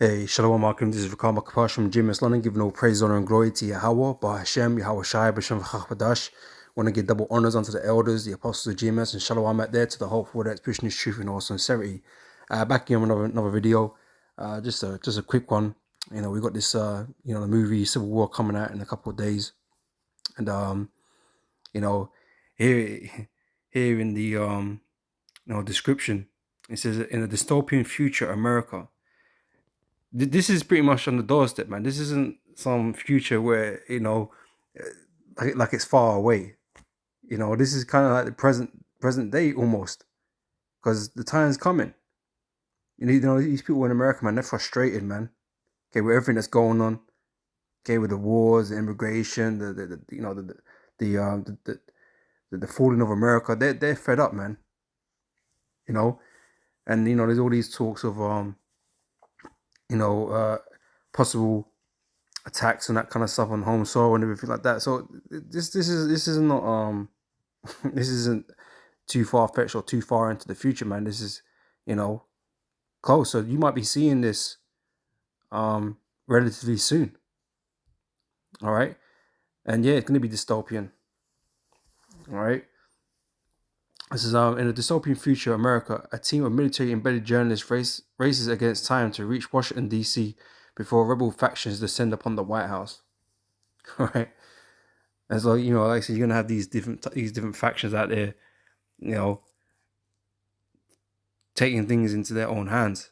Hey, Shalom Alaikum. This is Rakam Akapash from James London, giving all praise, honor, and glory to Yahweh, Bah Hashem, Yahweh Shai, B'Shem V'chachadash. Want to give double honors unto the elders, the apostles of James, and Shalom out there to the whole for that's pushing this truth in all sincerity. Back here on another video, just a quick one. You know, we got this the movie Civil War coming out in a couple of days, and you know, here here in the description, it says in a dystopian future America. This is pretty much on the doorstep, man. This isn't some future where like it's far away. This is kind of like the present day almost, because the time's coming. These people in America, man, they're frustrated, man. Okay, with everything that's going on. Okay, with the wars, the immigration, the falling of America, they're fed up, man. And there's all these talks of possible attacks and that kind of stuff on home soil and everything like that. So this is not this isn't too far fetched or too far into the future, man. This is close. So you might be seeing this relatively soon. All right, and yeah, it's gonna be dystopian. All right. This is in a dystopian future, America, a team of military embedded journalists races against time to reach Washington D.C. before rebel factions descend upon the White House. All right. And so, like I said, you're gonna have these different factions out there, taking things into their own hands,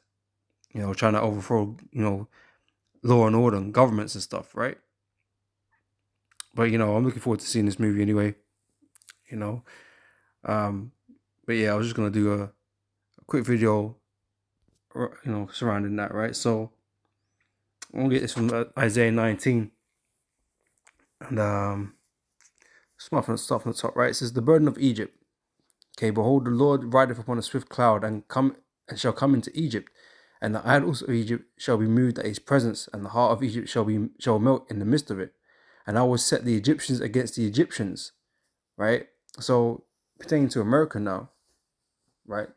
trying to overthrow, law and order and governments and stuff, right? But I'm looking forward to seeing this movie anyway. But yeah, I was just gonna do a quick video, surrounding that, right? So I'm gonna get this from Isaiah 19, and start from the top, right? It says, "The burden of Egypt. Okay, behold, the Lord rideth upon a swift cloud, and shall come into Egypt, and the idols of Egypt shall be moved at his presence, and the heart of Egypt shall melt in the midst of it. And I will set the Egyptians against the Egyptians," right? So pertaining to America now, right?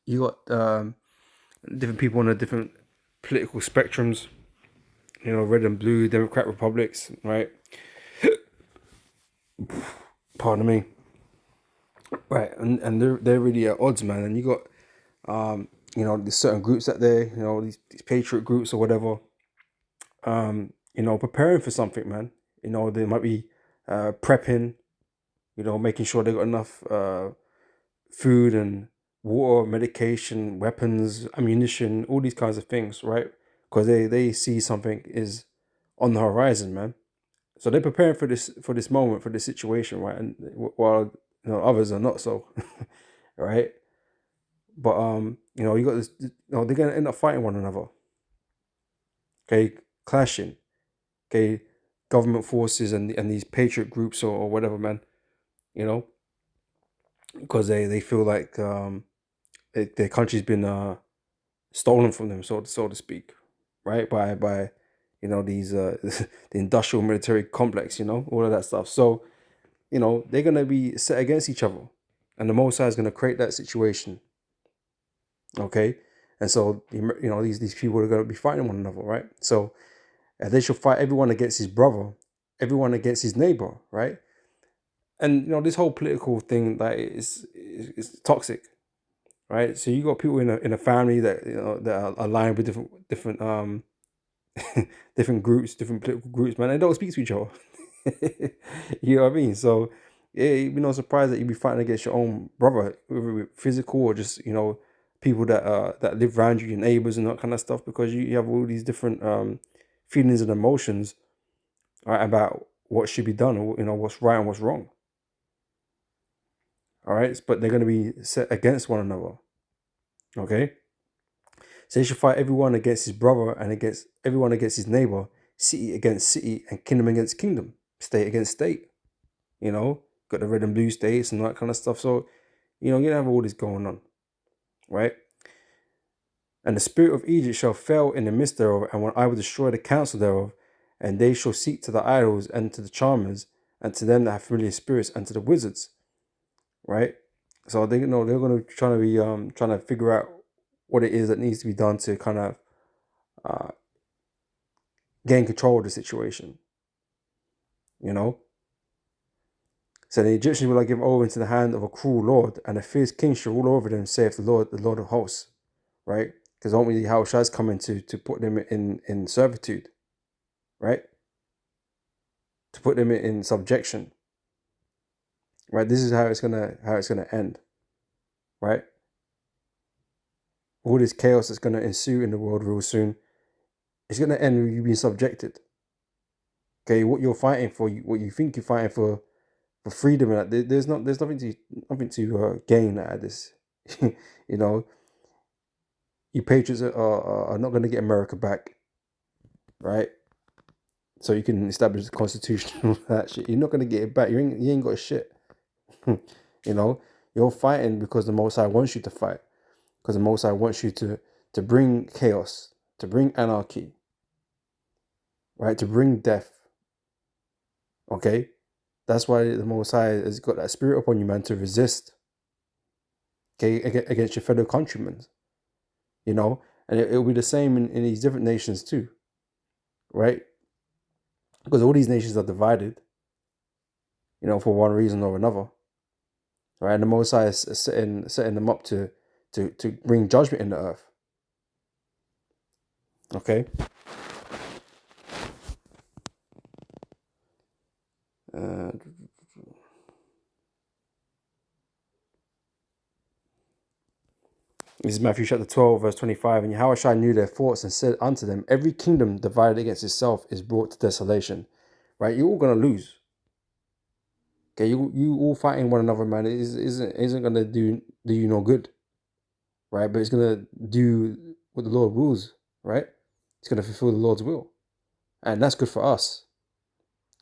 You got different people on the different political spectrums, red and blue, Democrat republics, right? Pardon me. Right, and they're really at odds, man. And you got there's certain groups out there, these patriot groups or whatever, preparing for something, man. They might be prepping, making sure they got enough food and water, medication, weapons, ammunition, all these kinds of things, right? Because they see something is on the horizon, man. So they're preparing for this moment, for this situation, right? And while others are not so, right? But you got this. They're gonna end up fighting one another. Okay, clashing. Okay, government forces and these patriot groups or whatever, man. Because they feel like their country's been stolen from them, so to speak, right? By these the industrial military complex, all of that stuff. So they're gonna be set against each other, and the Most High is gonna create that situation. Okay, and so these people are gonna be fighting one another, right? So they shall fight everyone against his brother, everyone against his neighbor, right? And this whole political thing that is toxic, right? So you got people in a family that that are aligned with different different groups, different political groups, man. They don't speak to each other. You know what I mean? So yeah, you'd be no surprise that you'd be fighting against your own brother, whether with physical or just people that live around you, your neighbors and that kind of stuff, because you have all these different feelings and emotions, right, about what should be done, or what's right and what's wrong. All right, but they're going to be set against one another. Okay, so they should fight everyone against his brother and against everyone against his neighbor, city against city, and kingdom against kingdom, state against state. Got the red and blue states and that kind of stuff. So you have all this going on, right? And the spirit of Egypt shall fail in the midst thereof, and when I will destroy the counsel thereof, and they shall seek to the idols and to the charmers, and to them that have familiar spirits, and to the wizards, right? So they're going to try to be trying to figure out what it is that needs to be done to kind of uh, gain control of the situation. You know. So the Egyptians will I give over into the hand of a cruel lord, and a fierce king shall rule over them, saith the Lord of hosts. Right? Because ultimately Yahushua is coming to put them in servitude, right? To put them in subjection. Right? This is how it's gonna end. Right? All this chaos that's gonna ensue in the world real soon, it's gonna end with you being subjected. Okay, what you're fighting for, what you think you're fighting for freedom, and there's nothing to gain out of this. You know, you patriots are not going to get America back, right? So you can establish the constitution and all that shit. You're not going to get it back. You ain't got a shit. You know, you're fighting because the Most High wants you to fight, because the Most High wants you to bring chaos, to bring anarchy, right? To bring death. Okay, that's why the Most High has got that spirit upon you, man, to resist. Okay, against your fellow countrymen. You know, and it'll be the same in these different nations too, right? Because all these nations are divided, you know, for one reason or another, right? And the Most High is setting them up to bring judgment in the earth. Okay. This is Matthew chapter 12, verse 25. And Yahushua knew their thoughts and said unto them, every kingdom divided against itself is brought to desolation. Right? You're all gonna lose. Okay, you all fighting one another, man. It isn't gonna do you no good. Right? But it's gonna do what the Lord wills, right? It's gonna fulfill the Lord's will. And that's good for us.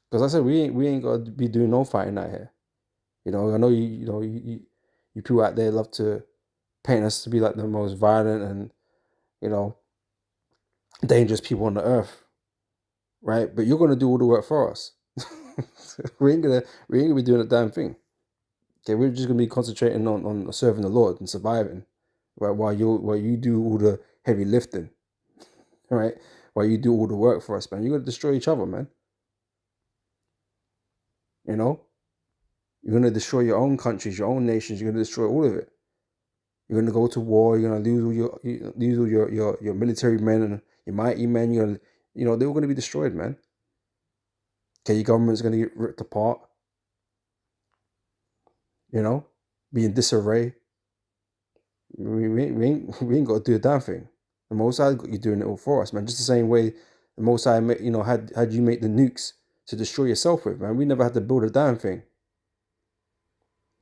Because I said we ain't gotta be doing no fighting out here. You know, I know you people out there love to paint us to be like the most violent and, you know, dangerous people on the earth. Right? But you're gonna do all the work for us. we ain't gonna be doing a damn thing. Okay, we're just gonna be concentrating on serving the Lord and surviving. Right, while you do all the heavy lifting. Right? While you do all the work for us, man. You're gonna destroy each other, man. You know? You're gonna destroy your own countries, your own nations, you're gonna destroy all of it. You're gonna go to war, you're gonna lose all your military men and your mighty men, they're all gonna be destroyed, man. Okay, your government's gonna get ripped apart. You know, be in disarray. We ain't got to do a damn thing. The Most High got you doing it all for us, man. Just the same way the Most High, had you make the nukes to destroy yourself with, man. We never had to build a damn thing.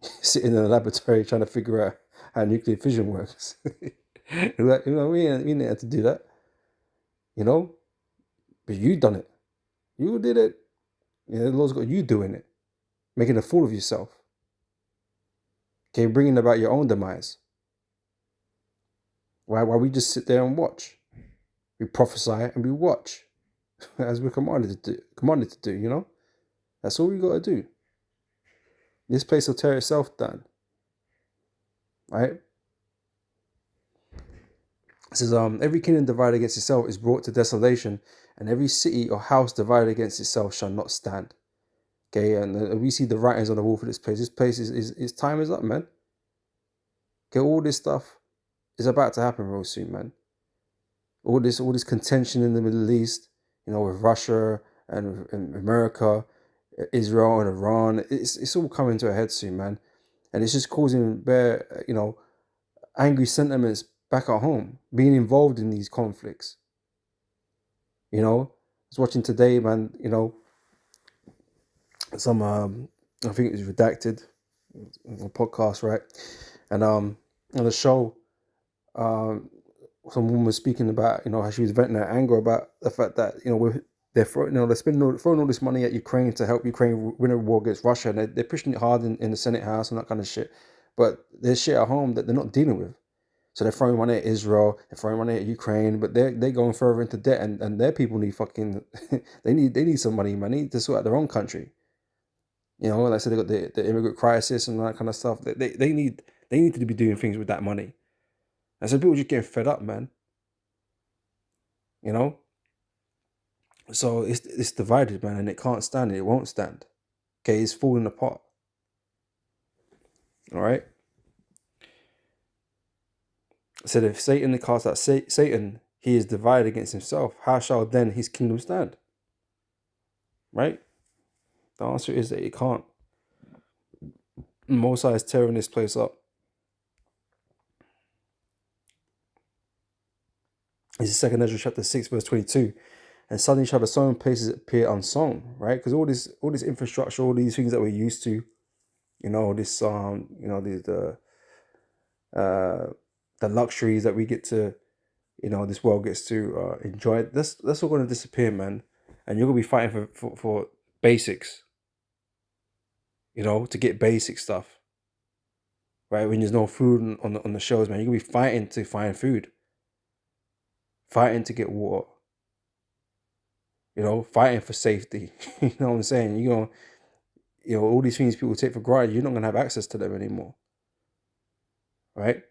Sitting in a laboratory trying to figure out how nuclear fission works. We didn't have to do that. You know, but you done it. You did it. The Lord's got you doing it, making a fool of yourself. Okay, bringing about your own demise. Why we just sit there and watch? We prophesy and we watch, as we're commanded to do. You know, that's all we got to do. This place will tear itself down. Right? It says, every kingdom divided against itself is brought to desolation, and every city or house divided against itself shall not stand. Okay, and we see the writings on the wall for this place. This place is time is up, man. Okay, all this stuff is about to happen real soon, man. All this contention in the Middle East, with Russia and America, Israel and Iran, it's all coming to a head soon, man. And it's just causing angry sentiments back at home, being involved in these conflicts. I was watching today, man, some I think it was Redacted, a podcast, right? And on the show, some woman was speaking about how she was venting her anger about the fact that they're throwing all this money at Ukraine to help Ukraine win a war against Russia, and they're pushing it hard in the Senate House and that kind of shit. But there's shit at home that they're not dealing with. So they're throwing money at Israel, they're throwing money at Ukraine, but they're going further into debt, and their people need fucking they need some money, man. They need to sort out their own country. Like I said, they got the immigrant crisis and that kind of stuff. They need to be doing things with that money. And so people just getting fed up, man. you know. So it's divided, man, and it can't stand it. It won't stand. Okay, it's falling apart. All right. Said if Satan casts out Satan, he is divided against himself. How shall then his kingdom stand? Right. The answer is that it can't. Mosai is tearing this place up. This is 2 Ezra chapter 6, verse 22. And suddenly shall the sown places appear unsown, right? Because all this infrastructure, all these things that we're used to, this the luxuries that we get to, this world gets to enjoy. That's all gonna disappear, man. And you're gonna be fighting for basics, to get basic stuff. Right? When there's no food on the shelves, man, you're gonna be fighting to find food. Fighting to get water. Fighting for safety. You know what I'm saying? All these things people take for granted, you're not going to have access to them anymore. Right?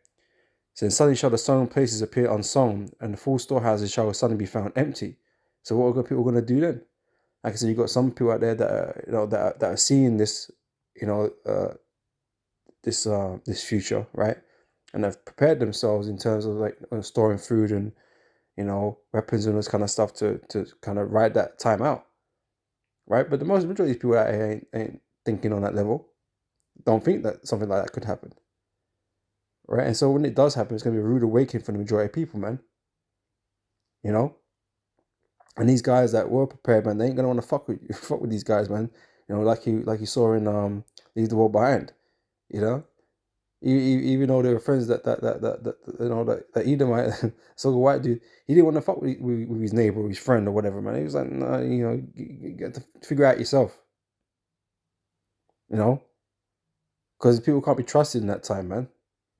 So suddenly shall the sown places appear unsown, and the full storehouses shall suddenly be found empty. So what are people going to do then? Like I said, you've got some people out there that are, that are seeing this, this future, right? And have prepared themselves in terms of like storing food and weapons and this kind of stuff to kind of ride that time out, right? But the majority of people out here ain't thinking on that level. Don't think that something like that could happen, right? And so when it does happen, it's going to be a rude awakening for the majority of people, man. And these guys that were prepared, man, they ain't gonna want to fuck with these guys, man. Like you saw in Leave the World Behind, even though they were friends that Edomite, so the white dude, he didn't want to fuck with his neighbor or his friend or whatever, man. He was like, no, you got to figure out yourself, because people can't be trusted in that time, man.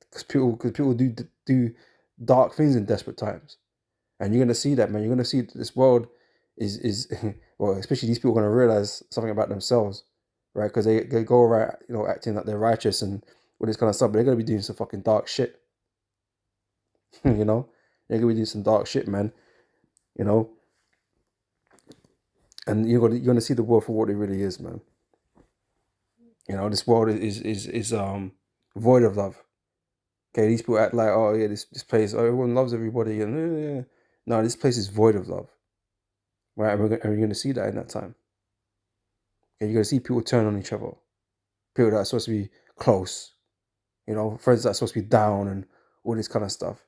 Because people do dark things in desperate times, and you're gonna see that, man. You're gonna see that this world is well, especially these people are gonna realize something about themselves, right? Because they go around, acting like they're righteous and all this kind of stuff, but they're gonna be doing some fucking dark shit. They're gonna be doing some dark shit, man. And you're gonna see the world for what it really is, man. This world is void of love. Okay, these people act like, oh yeah, this place, oh, everyone loves everybody, and no, this place is void of love, right? And we're going to see that in that time. Okay, you're going to see people turn on each other, people that are supposed to be close, friends that are supposed to be down, and all this kind of stuff.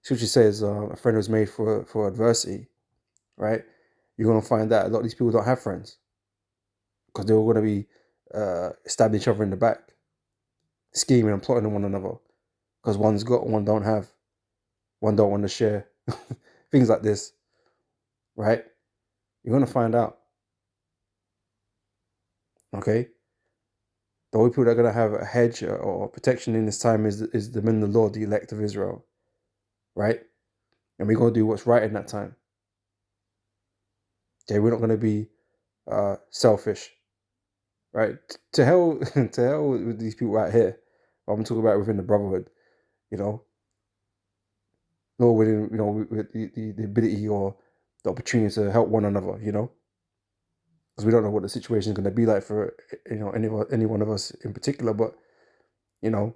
Scripture says, a friend was made for adversity, right? You're going to find that a lot of these people don't have friends because they're all going to be stabbing each other in the back, scheming and plotting on one another because one's got, one don't have, one don't want to share. Things like this, right? You're going to find out. Okay? The only people that are going to have a hedge or protection in this time is the men of the Lord, the elect of Israel, right? And we're going to do what's right in that time. Okay, we're not going to be selfish, right? To hell with these people out here. I'm talking about within the brotherhood, nor within, with the ability or the opportunity to help one another, because we don't know what the situation is going to be like for any one of us in particular. But Lord,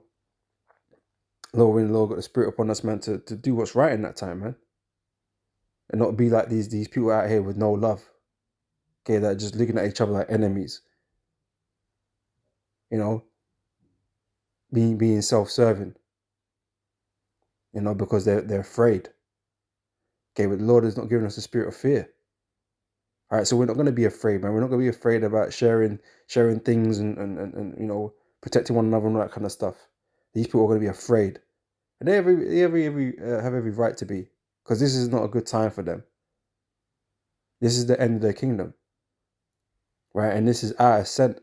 when the Lord got the Spirit upon us, man, to do what's right in that time, man, and not be like these people out here with no love, okay, that are just looking at each other like enemies, being self-serving, because they're afraid. Okay, but the Lord has not given us a spirit of fear. All right, so we're not going to be afraid, man. We're not going to be afraid about sharing things and protecting one another and all that kind of stuff. These people are going to be afraid, and they have every right to be, because this is not a good time for them. This is the end of their kingdom, right? And this is our ascent.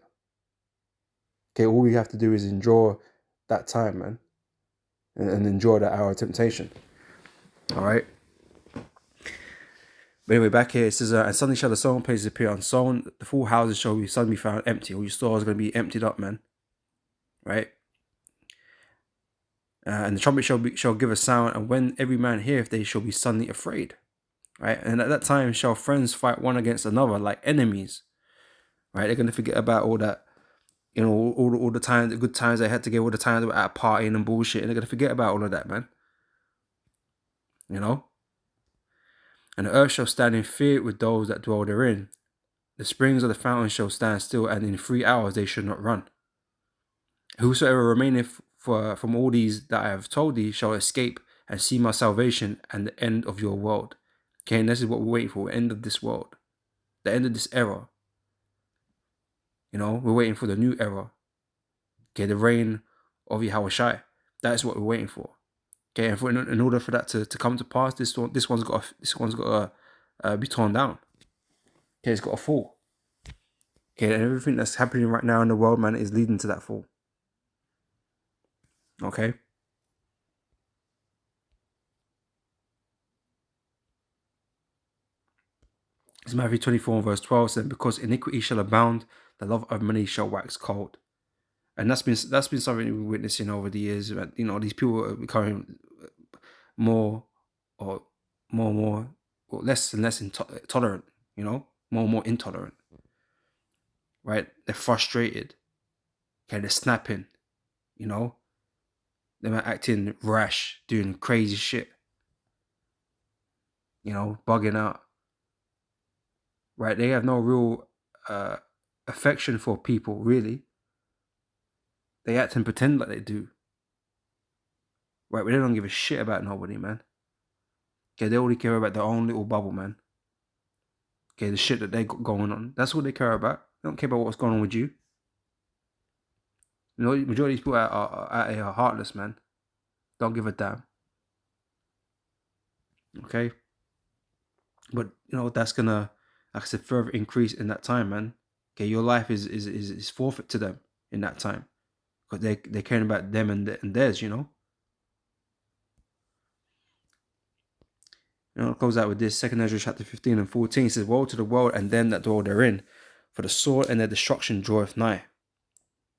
Okay, all we have to do is enjoy that time, man, and enjoy that hour of temptation. All right. But anyway, back here it says, and suddenly shall the sown places appear unsown, the full houses shall be suddenly found empty. All your stores are going to be emptied up, man. Right? And the trumpet shall give a sound, and when every man heareth, they shall be suddenly afraid. right? And at that time, shall friends fight one against another like enemies, right? They're gonna forget about all that, all the times, the good times they had together, all the times they were at partying and bullshit, and they're gonna forget about all of that, man. You know. And the earth shall stand in fear with those that dwell therein. The springs of the fountain shall stand still, and in 3 hours they should not run. Whosoever remaineth from all these that I have told thee shall escape and see my salvation and the end of your world. Okay, and this is what we're waiting for, end of this world. The end of this era. We're waiting for the new era. Okay, the reign of Yahushai. That's what we're waiting for. Okay, and in order for that to come to pass, this one's got to be torn down. Okay, it's got to fall. Okay, and everything that's happening right now in the world, man, is leading to that fall. Okay. It's Matthew 24 and verse 12 said, because iniquity shall abound, the love of many shall wax cold. And that's been something we're witnessing over the years. These people are becoming more or less and less intolerant, more and more intolerant. Right? They're frustrated. Okay, they're snapping, they're acting rash, doing crazy shit. Bugging out. Right? They have no real affection for people, really. They act and pretend like they do. Right? But they don't give a shit about nobody, man. Okay, they only care about their own little bubble, man. Okay, the shit that they got going on. That's what they care about. They don't care about what's going on with you. The majority of these people are heartless, man. Don't give a damn. Okay? But, that's gonna, like I said, further increase in that time, man. Okay, your life is forfeit to them in that time. Because they're caring about them and theirs, It goes out with this. 2 Ezra chapter 15 and 14 says, woe to the world and them that dwell therein, for the sword and their destruction draweth nigh.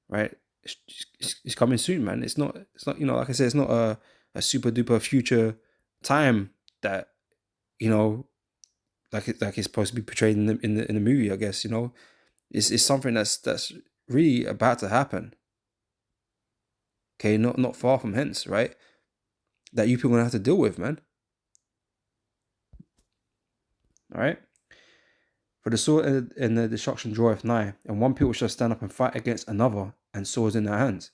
Right? It's coming soon, man. It's not, like I said, it's not a super duper future time that, like it's supposed to be portrayed in the movie, I guess, It's something that's really about to happen. Okay, not far from hence, right? That you people are gonna have to deal with, man. All right. For the sword and the destruction draweth nigh, and one people shall stand up and fight against another, and swords in their hands.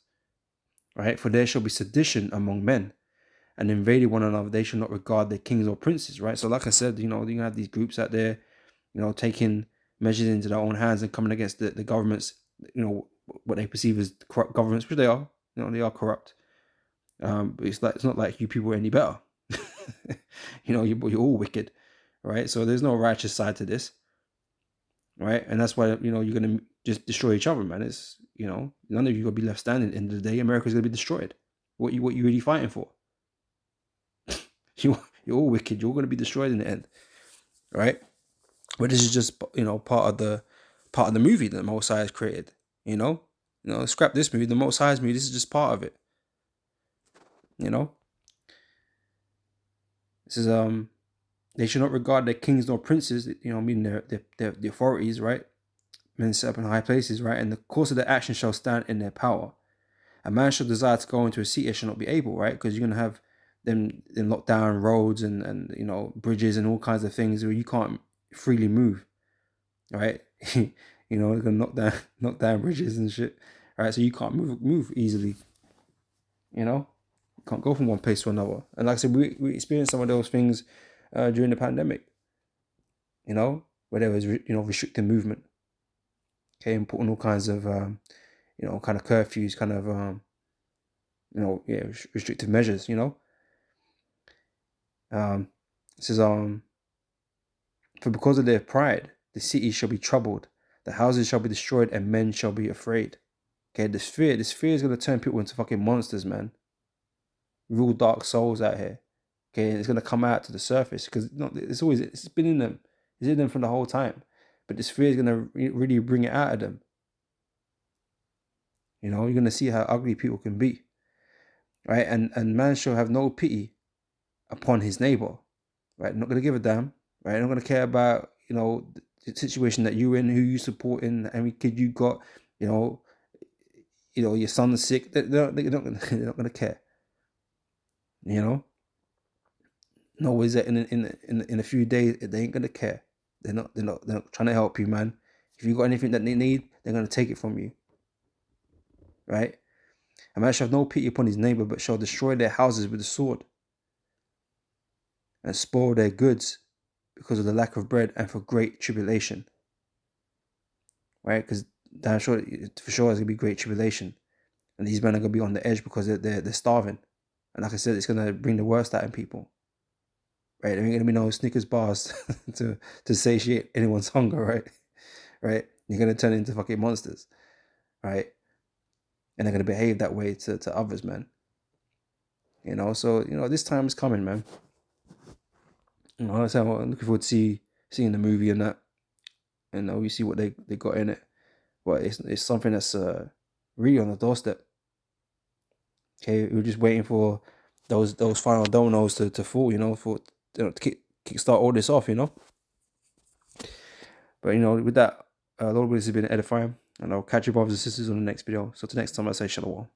Right? For there shall be sedition among men, and invading one another, they shall not regard their kings or princes. Right? So, like I said, you have these groups out there, taking measures into their own hands and coming against the governments, what they perceive as corrupt governments, which they are. They are corrupt. But it's not like you people are any better. You're all wicked, right? So there's no righteous side to this, right? And that's why you're gonna just destroy each other, man. It's none of you gonna be left standing. At the end of the day, America's gonna be destroyed. What you really fighting for? You're all wicked. You're gonna be destroyed in the end, right? But this is just part of the movie that the Most High has created. Scrap this movie, the Most High's movie. This is just part of it. This is they should not regard their kings nor princes, meaning the authorities, right? Men set up in high places, right? And the course of their action shall stand in their power. A man shall desire to go into a city, shall not be able, right? Because you're gonna have them lock down roads and bridges and all kinds of things where you can't freely move, right? They're gonna knock down bridges and shit, right? So you can't move easily, can't go from one place to another. And like I said, we experienced some of those things during the pandemic, where there was restricting movement, okay, and putting all kinds of kind of curfews, kind of restrictive measures, it says for because of their pride the city shall be troubled, the houses shall be destroyed, and men shall be afraid. Okay, this fear is gonna turn people into fucking monsters, man. Real dark souls out here. Okay, and it's gonna come out to the surface because it's been in them. It's in them from the whole time. But this fear is gonna really bring it out of them. You're gonna see how ugly people can be. Right? And man shall have no pity upon his neighbor. Right? Not gonna give a damn. right? They're not gonna care about, you know, the situation that you're in, who you supporting, how many kid you got, you know, your son's sick. They're not gonna care, you know. No, is that in a few days they ain't gonna care. They're not trying to help you, man. If you got anything that they need, they're gonna take it from you, right? A man shall have no pity upon his neighbor, but shall destroy their houses with the sword, and spoil their goods because of the lack of bread and for great tribulation, right? Because damn sure, for sure, there's gonna be great tribulation, and these men are gonna be on the edge because they're starving, and like I said, it's gonna bring the worst out in people, right? There ain't gonna be no Snickers bars to satiate anyone's hunger, right? Right? You're gonna turn into fucking monsters, right? And they're gonna behave that way to others, man. You know, so this time is coming, man. I'm looking forward to seeing the movie and that, and we see what they got in it. But it's something that's really on the doorstep. Okay, we're just waiting for those final dominoes to fall, for to kickstart all this off, But with that, Lord, this has been edifying, and I'll catch you brothers and sisters on the next video. So till next time, I say shalom.